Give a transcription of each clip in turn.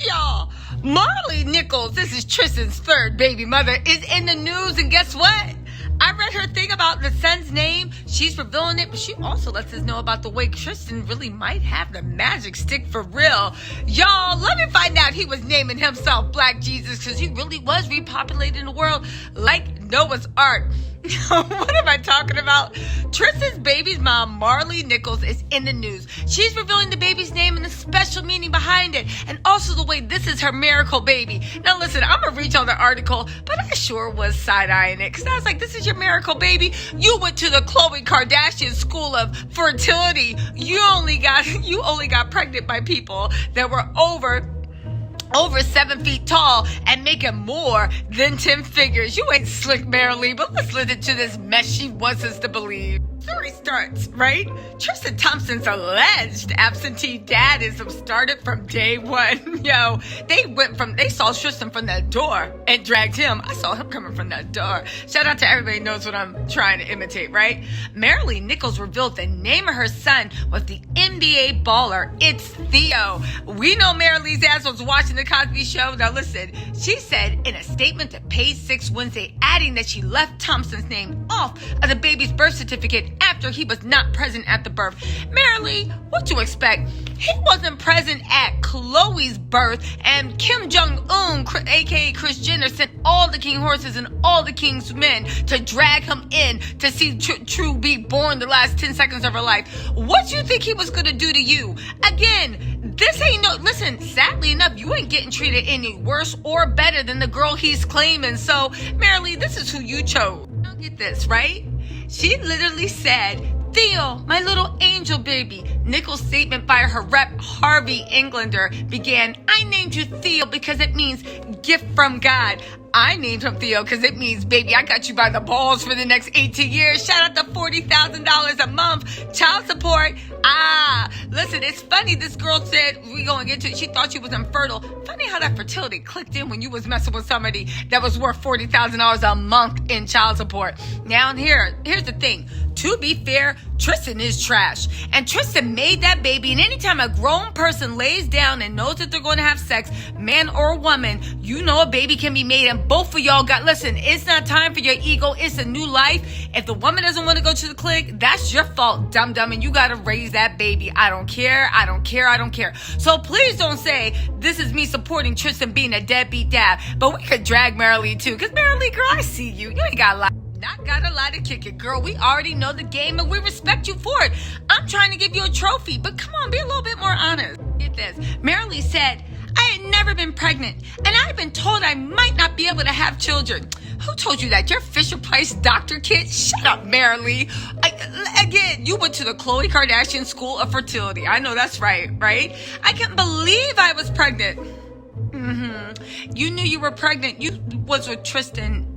Y'all, Marley Nichols, this is Tristan's third baby mother, is in the news, and guess what? I read her thing about the son's name. She's revealing it, but she also lets us know about the way Tristan really might have the magic stick for real. Y'all, let me find out he was naming himself Black Jesus because he really was repopulating the world like Noah's Ark. What am I talking about? Tristan's baby's mom, Marley Nichols, is in the news. She's revealing the baby's name and the special meaning behind it, and also the way this is her miracle baby. Now listen, I'm gonna reach on the article, but I sure was side-eyeing it, because I was like, this is your miracle baby? You went to the Khloe Kardashian school of fertility. You only got pregnant by people that were over 7 feet tall and making more than 10 figures. You ain't slick, Marilee, but let's listen to this mess she wants us to believe. Story starts, right? Tristan Thompson's alleged absentee dadism started from day one. Yo, they saw Tristan from that door and dragged him. I saw him coming from that door. Shout out to everybody who knows what I'm trying to imitate, right? Marilee Nichols revealed the name of her son was the NBA baller. It's Theo. We know Marilee's ass was watching the Cosby Show. Now listen, she said in a statement to Page 6 Wednesday, adding that she left Thompson's name off of the baby's birth certificate after he was not present at the birth. Marilee, what you expect? He wasn't present at Khloe's birth, and Kim Jong-un, aka Kris Jenner, sent all the king horses and all the king's men to drag him in to see True be born the last 10 seconds of her life. What you think he was gonna do to you? Again, this ain't listen, sadly enough, you ain't getting treated any worse or better than the girl he's claiming. So, Marilee, this is who you chose. Now get this, right? She literally said, Theo, my little angel baby. Nichols' statement by her rep, Harvey Englander, began, I named you Theo because it means gift from God. I named him Theo because it means, baby, I got you by the balls for the next 18 years. Shout out to $40,000 a month. Child support. Listen, it's funny. This girl said, we gonna get to it. She thought she was infertile. Funny how that fertility clicked in when you was messing with somebody that was worth $40,000 a month in child support. Now, here's the thing. To be fair, Tristan is trash. And Tristan made that baby, and anytime a grown person lays down and knows that they're going to have sex, man or woman, you know a baby can be made, and both of y'all listen, it's not time for your ego, it's a new life. If the woman doesn't want to go to the clinic, that's your fault, dum-dum, and you got to raise that baby. I don't care. So please don't say, this is me supporting Tristan being a deadbeat dad, but we could drag Marilee too, because Marilee, girl, I see you. You ain't got a lot. Not got a lot to kick it, girl. We already know the game and we respect you for it. I'm trying to give you a trophy, but come on, be a little bit more honest. Get this. Marilee said, I had never been pregnant, and I had been told I might not be able to have children. Who told you that? Your Fisher-Price doctor kid? Shut up, Marilee. Again, you went to the Khloe Kardashian school of fertility. I know that's right? I can't believe I was pregnant. You knew you were pregnant. You was with Tristan.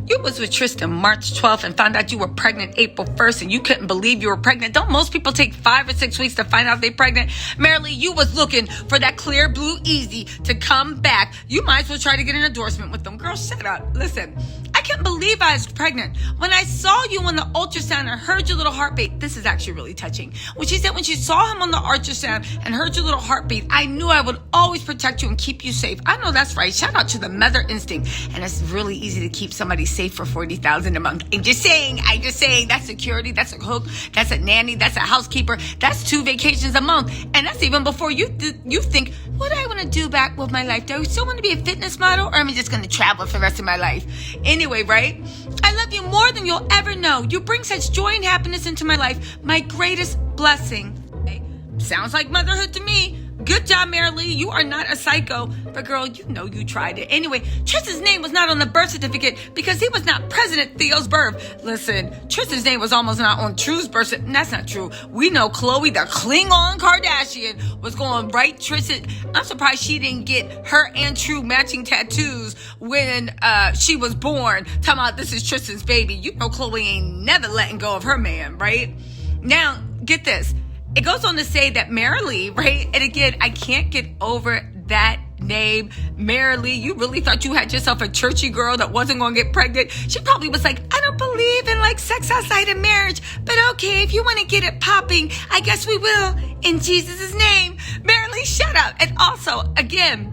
You was with Tristan March 12th and found out you were pregnant April 1st and you couldn't believe you were pregnant. Don't most people take 5 or 6 weeks to find out they're pregnant? Marilee, you was looking for that clear blue easy to come back. You might as well try to get an endorsement with them. Girl, shut up. Listen, I can't believe I was pregnant. When I saw you on the ultrasound and heard your little heartbeat, this is actually really touching. When she said when she saw him on the ultrasound and heard your little heartbeat, I knew I would always protect you and keep you safe. I know that's right. Shout out to the mother instinct. And it's really easy to keep somebody safe for $40,000 a month. I'm just saying, that's security, that's a cook, that's a nanny, that's a housekeeper, that's 2 vacations a month. And that's even before you think, what do I want to do back with my life? Do I still want to be a fitness model, or am I just going to travel for the rest of my life? Anyway, right? I love you more than you'll ever know. You bring such joy and happiness into my life. My greatest blessing. Okay? Sounds like motherhood to me. Good job, Marilee. You are not a psycho. But girl, you know you tried it. Anyway, Tristan's name was not on the birth certificate because he was not present at Theo's birth. Listen, Tristan's name was almost not on True's birth certificate. That's not true. We know Khloe, the Klingon Kardashian, was going to write Tristan. I'm surprised she didn't get her and True matching tattoos when she was born. Talking about this is Tristan's baby. You know Khloe ain't never letting go of her man, right? Now, get this. It goes on to say that Marilee, right? And again, I can't get over that name. Marilee, you really thought you had yourself a churchy girl that wasn't going to get pregnant? She probably was like, I don't believe in like sex outside of marriage, but okay, if you want to get it popping, I guess we will in Jesus' name. Marilee, shut up. And also, again,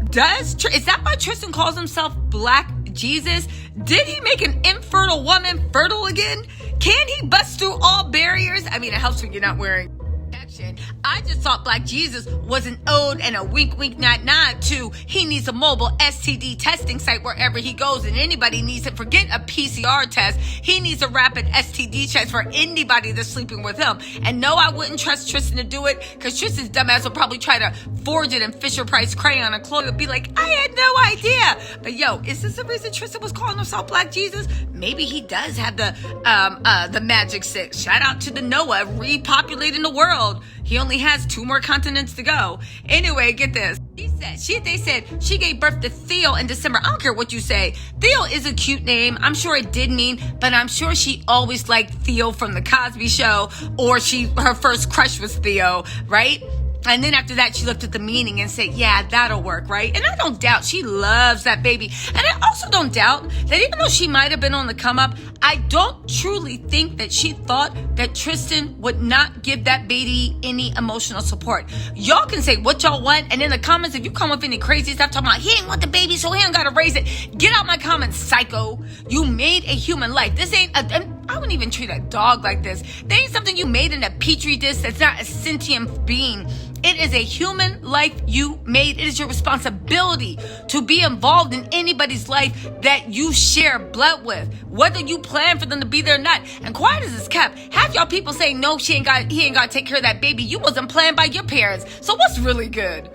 is that why Tristan calls himself Black Jesus? Did he make an infertile woman fertile again? Can he bust through all barriers? I mean, it helps when you're not wearing protection. I just thought Black Jesus was an ode and a wink, wink, nod, nod to he needs a mobile STD testing site wherever he goes, and anybody needs it. Forget a PCR test. He needs a rapid STD test for anybody that's sleeping with him. And no, I wouldn't trust Tristan to do it, because Tristan's dumbass will probably try to forge it in Fisher-Price crayon, and Chloe would be like, I had no idea. But yo, is this the reason Tristan was calling himself Black Jesus? Maybe he does have the magic stick. Shout out to the Noah repopulating the world. He only has 2 more continents to go. Anyway, get this. They said she gave birth to Theo in December. I don't care what you say. Theo is a cute name. I'm sure it did mean, but I'm sure she always liked Theo from the Cosby Show, or her first crush was Theo, right? And then after that, she looked at the meaning and said, yeah, that'll work, right? And I don't doubt she loves that baby. And I also don't doubt that even though she might have been on the come up, I don't truly think that she thought that Tristan would not give that baby any emotional support. Y'all can say what y'all want, and in the comments, if you come with any crazy stuff talking about he ain't want the baby, so he ain't gotta raise it, get out my comments, psycho. You made a human life. This ain't I wouldn't even treat a dog like this. They ain't something you made in a petri dish that's not a sentient being. It is a human life you made. It is your responsibility to be involved in anybody's life that you share blood with, whether you plan for them to be there or not. And quiet as it's kept, half y'all people saying no, he ain't got to take care of that baby. You wasn't planned by your parents. So what's really good?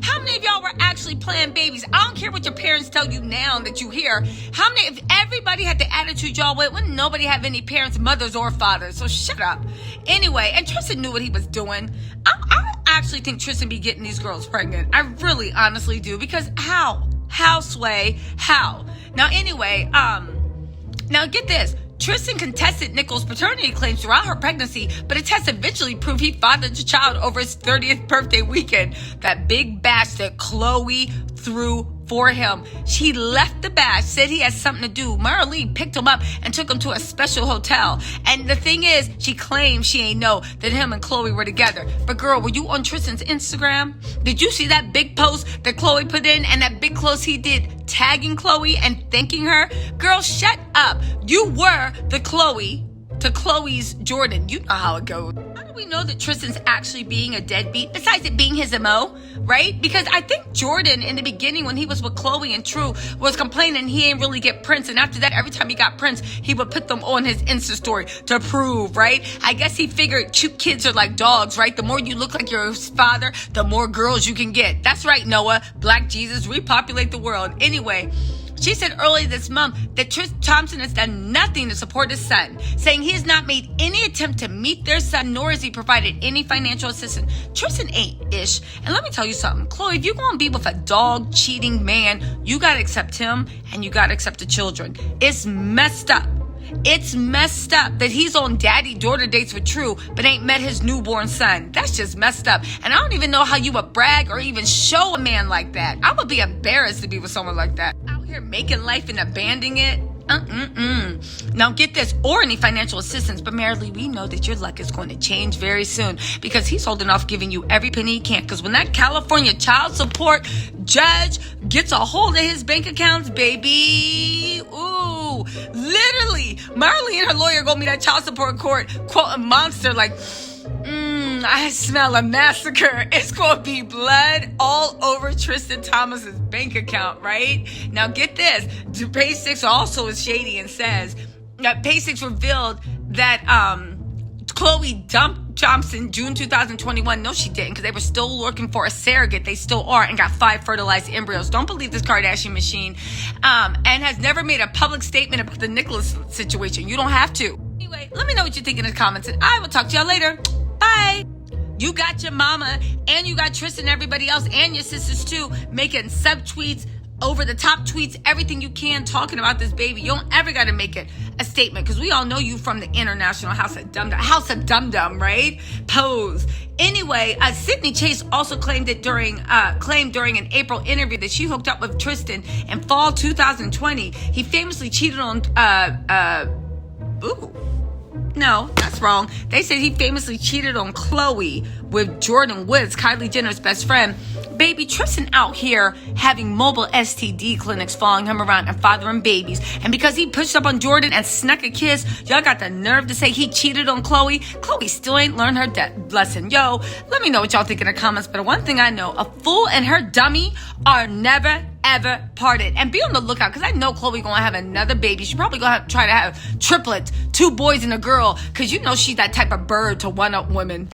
How many of y'all were actually planning babies? I don't care what your parents tell you now that you hear. How many, if everybody had the attitude y'all with, wouldn't nobody have any parents, mothers, or fathers? So shut up. Anyway, and Tristan knew what he was doing. I actually think Tristan be getting these girls pregnant. I really honestly do, because how? How, Sway? How? Now anyway, now get this. Tristan contested Nicole's paternity claims throughout her pregnancy, but a test eventually proved he fathered the child over his 30th birthday weekend. That big bash that Chloe threw for him. She left the bash, said he had something to do. Marilee picked him up and took him to a special hotel. And the thing is, she claims she ain't know that him and Chloe were together. But girl, were you on Tristan's Instagram? Did you see that big post that Chloe put in, and that big close he did tagging Chloe and thanking her? Girl, shut up. You were the Chloe to Chloe's Jordan. You know how it goes. How do we know that Tristan's actually being a deadbeat, besides it being his MO, right? Because I think Jordan, in the beginning, when he was with Chloe and True, was complaining he ain't really get Prince. And after that, every time he got Prince, he would put them on his Insta story to prove, right? I guess he figured cute kids are like dogs, right? The more you look like your father, the more girls you can get. That's right, Noah. Black Jesus, repopulate the world. Anyway, she said earlier this month that Tristan Thompson has done nothing to support his son, saying he has not made any attempt to meet their son, nor has he provided any financial assistance. Tristan ain't ish. And let me tell you something, Chloe, if you're going to be with a dog-cheating man, you got to accept him, and you got to accept the children. It's messed up. It's messed up that he's on daddy-daughter dates with True, but ain't met his newborn son. That's just messed up. And I don't even know how you would brag or even show a man like that. I would be embarrassed to be with someone like that. Out here making life and abandoning it. Now get this, or any financial assistance, but Marilee, we know that your luck is going to change very soon, because he's holding off giving you every penny he can, because when that California child support judge gets a hold of his bank accounts, baby, ooh, literally, Marilee and her lawyer go meet at child support court, quote, a monster, like, I smell a massacre. It's going to be blood all over Tristan Thomas's bank account, right? Now get this. Page 6 also is shady and says that Page 6 revealed that Chloe dumped Thompson June 2021. No, she didn't, because they were still looking for a surrogate. They still are, and got 5 fertilized embryos. Don't believe this Kardashian machine. And has never made a public statement about the Nicholas situation. You don't have to. Anyway, let me know what you think in the comments, and I will talk to y'all later. Bye. You got your mama, and you got Tristan and everybody else, and your sisters too, making subtweets over the top tweets, everything you can talking about this baby. You don't ever got to make it a statement because we all know you from the International House of Dum Dum, right? Pose. Anyway, Sydney Chase also claimed during an April interview that she hooked up with Tristan in fall 2020. He famously cheated on No, that's wrong. They said he famously cheated on Khloe with Jordan Woods, Kylie Jenner's best friend. Baby, Tristan out here having mobile STD clinics following him around and fathering babies. And because he pushed up on Jordan and snuck a kiss, y'all got the nerve to say he cheated on Khloe. Khloe still ain't learned her lesson. Yo, let me know what y'all think in the comments. But one thing I know, a fool and her dummy are never, ever parted. And be on the lookout, because I know Khloe gonna have another baby. She probably gonna try to have triplets, 2 boys and a girl, because you know she's that type of bird to one-up women.